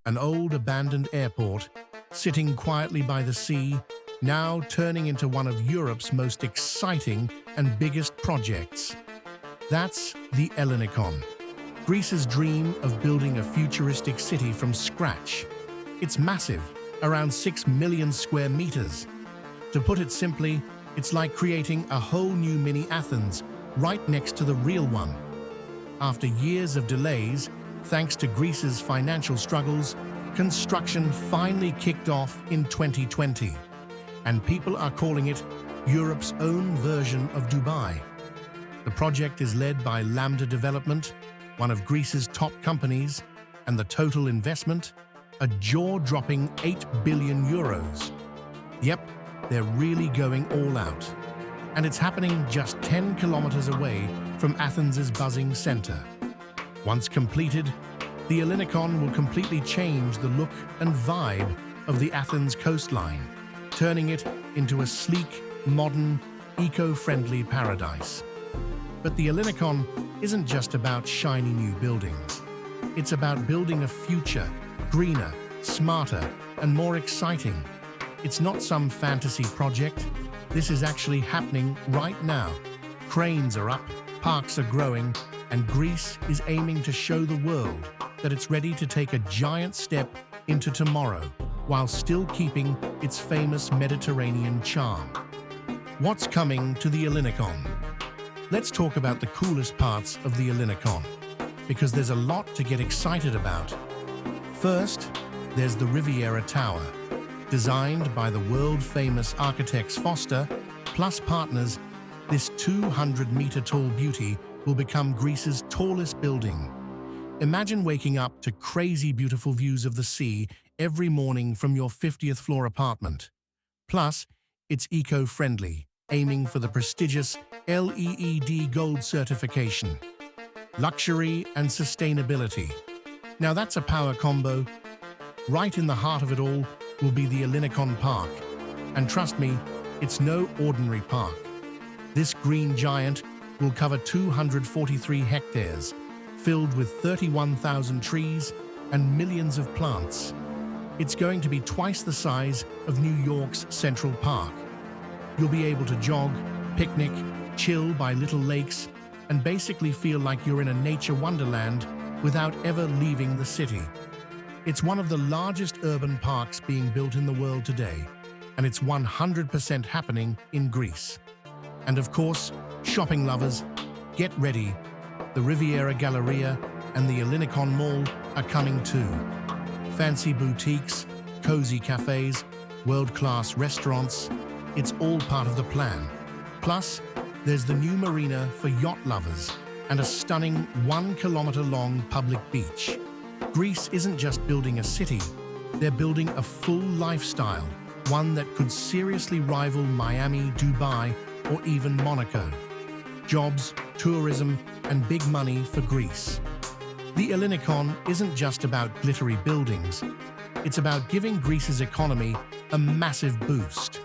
an old abandoned airport, sitting quietly by the sea, now turning into one of Europe's most exciting and biggest projects. That's the Ellinikon, Greece's dream of building a futuristic city from scratch. It's massive, around 6 million square meters. To put it simply, it's like creating a whole new mini Athens right next to the real one. After years of delays, thanks to Greece's financial struggles, construction finally kicked off in 2020. And people are calling it Europe's own version of Dubai. The project is led by Lamda Development, one of Greece's top companies, and the total investment, a jaw-dropping 8 billion euros. Yep, they're really going all out. And it's happening just 10 kilometers away from Athens' buzzing center. Once completed, the Ellinikon will completely change the look and vibe of the Athens coastline, turning it into a sleek, modern, eco-friendly paradise. But the Ellinikon isn't just about shiny new buildings. It's about building a future, greener, smarter, and more exciting. It's not some fantasy project. This is actually happening right now. Cranes are up, parks are growing, and Greece is aiming to show the world that it's ready to take a giant step into tomorrow while still keeping its famous Mediterranean charm. What's coming to the Ellinikon? Let's talk about the coolest parts of the Ellinikon, because there's a lot to get excited about. First, there's the Riviera Tower. Designed by the world-famous architects Foster, plus partners, this 200-meter-tall beauty will become Greece's tallest building. Imagine waking up to crazy beautiful views of the sea every morning from your 50th floor apartment. Plus, it's eco-friendly, aiming for the prestigious LEED Gold certification. Luxury and sustainability. Now that's a power combo. Right in the heart of it all will be the Ellinikon Park. And trust me, it's no ordinary park. This green giant will cover 243 hectares, filled with 31,000 trees and millions of plants. It's going to be twice the size of New York's Central Park. You'll be able to jog, picnic, chill by little lakes, and basically feel like you're in a nature wonderland without ever leaving the city. It's one of the largest urban parks being built in the world today, and it's 100% happening in Greece. And of course, shopping lovers, get ready. The Riviera Galleria and the Ellinikon Mall are coming too. Fancy boutiques, cozy cafes, world-class restaurants, it's all part of the plan. Plus, there's the new marina for yacht lovers and a stunning 1-kilometer-long public beach. Greece isn't just building a city, they're building a full lifestyle, one that could seriously rival Miami, Dubai, or even Monaco. Jobs, tourism, and big money for Greece. The Ellinikon isn't just about glittery buildings, it's about giving Greece's economy a massive boost.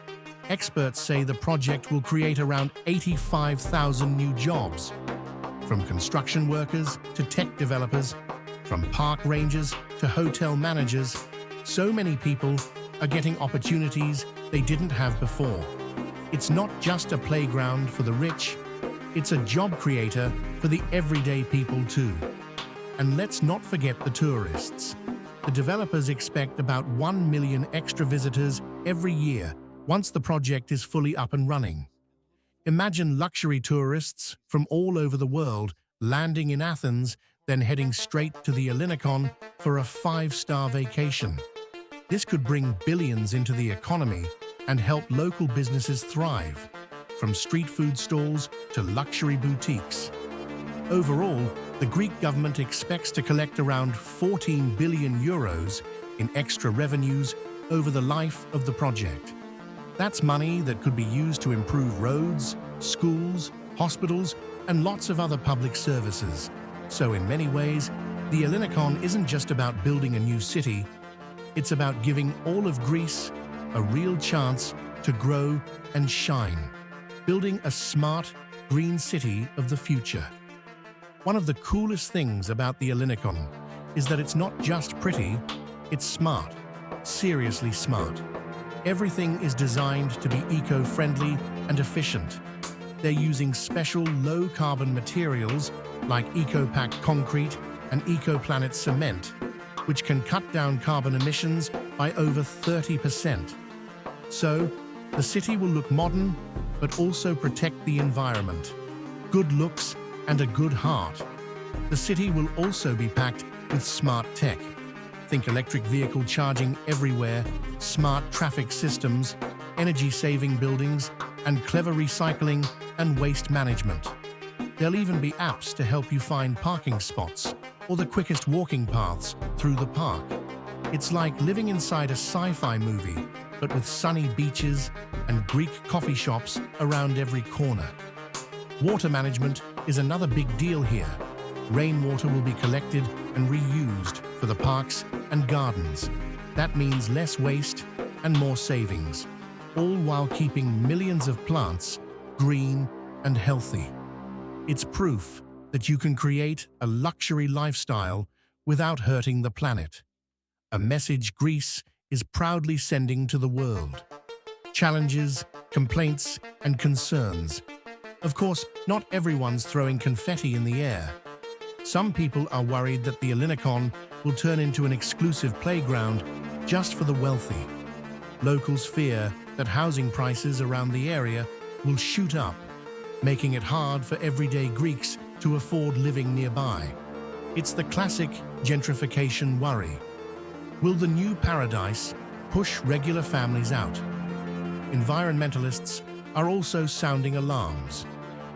Experts say the project will create around 85,000 new jobs, from construction workers to tech developers, from park rangers to hotel managers. So many people are getting opportunities they didn't have before. It's not just a playground for the rich, it's a job creator for the everyday people too. And let's not forget the tourists. The developers expect about 1 million extra visitors every year once the project is fully up and running. Imagine luxury tourists from all over the world landing in Athens, then heading straight to the Ellinikon for a 5-star vacation. This could bring billions into the economy and help local businesses thrive, from street food stalls to luxury boutiques. Overall, the Greek government expects to collect around 14 billion euros in extra revenues over the life of the project. That's money that could be used to improve roads, schools, hospitals, and lots of other public services. So in many ways, the Ellinikon isn't just about building a new city, it's about giving all of Greece a real chance to grow and shine, building a smart, green city of the future. One of the coolest things about the Ellinikon is that it's not just pretty, It's smart, seriously smart. Everything is designed to be eco-friendly and efficient. They're using special low-carbon materials like EcoPack concrete and EcoPlanet cement, which can cut down carbon emissions by over 30%. So, the city will look modern, but also protect the environment. Good looks and a good heart. The city will also be packed with smart tech. Think electric vehicle charging everywhere, smart traffic systems, energy-saving buildings, and clever recycling and waste management. There'll even be apps to help you find parking spots or the quickest walking paths through the park. It's like living inside a sci-fi movie, but with sunny beaches and Greek coffee shops around every corner. Water management is another big deal here. Rainwater will be collected and reused for the parks and gardens. That means less waste and more savings, all while keeping millions of plants green and healthy. It's proof that you can create a luxury lifestyle without hurting the planet. A message Greece is proudly sending to the world. Challenges, complaints, and concerns. Of course, not everyone's throwing confetti in the air. Some people are worried that the Ellinikon will turn into an exclusive playground just for the wealthy. Locals fear that housing prices around the area will shoot up, making it hard for everyday Greeks to afford living nearby. It's the classic gentrification worry. Will the new paradise push regular families out? Environmentalists are also sounding alarms.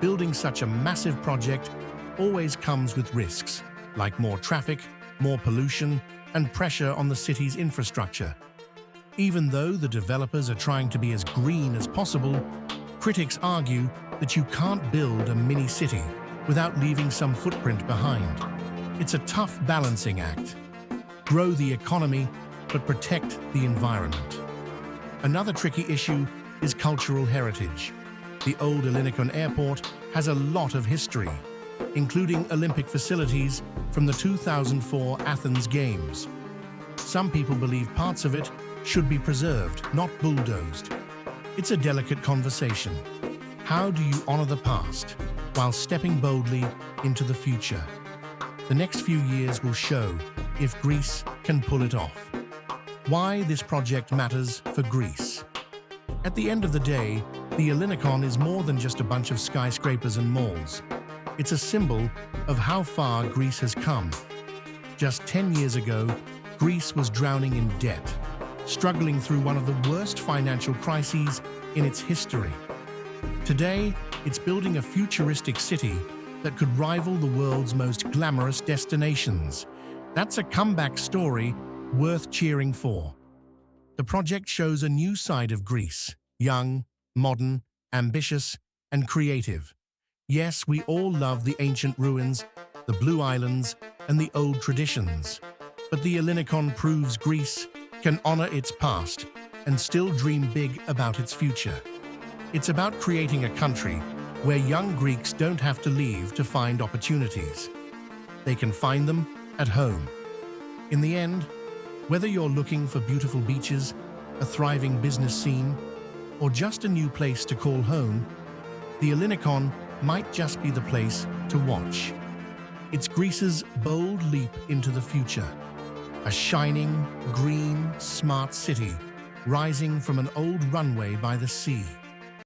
Building such a massive project always comes with risks, like more traffic, more pollution, and pressure on the city's infrastructure. Even though the developers are trying to be as green as possible, critics argue that you can't build a mini-city without leaving some footprint behind. It's a tough balancing act. Grow the economy, but protect the environment. Another tricky issue is cultural heritage. The old Ellinikon airport has a lot of history, including Olympic facilities from the 2004 Athens Games. Some people believe parts of it should be preserved, not bulldozed. It's a delicate conversation. How do you honor the past while stepping boldly into the future? The next few years will show if Greece can pull it off. Why this project matters for Greece. At the end of the day, the Ellinikon is more than just a bunch of skyscrapers and malls. It's a symbol of how far Greece has come. Just 10 years ago, Greece was drowning in debt, struggling through one of the worst financial crises in its history. Today, it's building a futuristic city that could rival the world's most glamorous destinations. That's a comeback story worth cheering for. The project shows a new side of Greece, young, modern, ambitious, and creative. Yes, we all love the ancient ruins, the blue islands, and the old traditions. But the Ellinikon proves Greece can honor its past and still dream big about its future. It's about creating a country where young Greeks don't have to leave to find opportunities. They can find them at home. In the end, whether you're looking for beautiful beaches, a thriving business scene, or just a new place to call home, the Ellinikon might just be the place to watch. It's Greece's bold leap into the future. A shining, green, smart city rising from an old runway by the sea.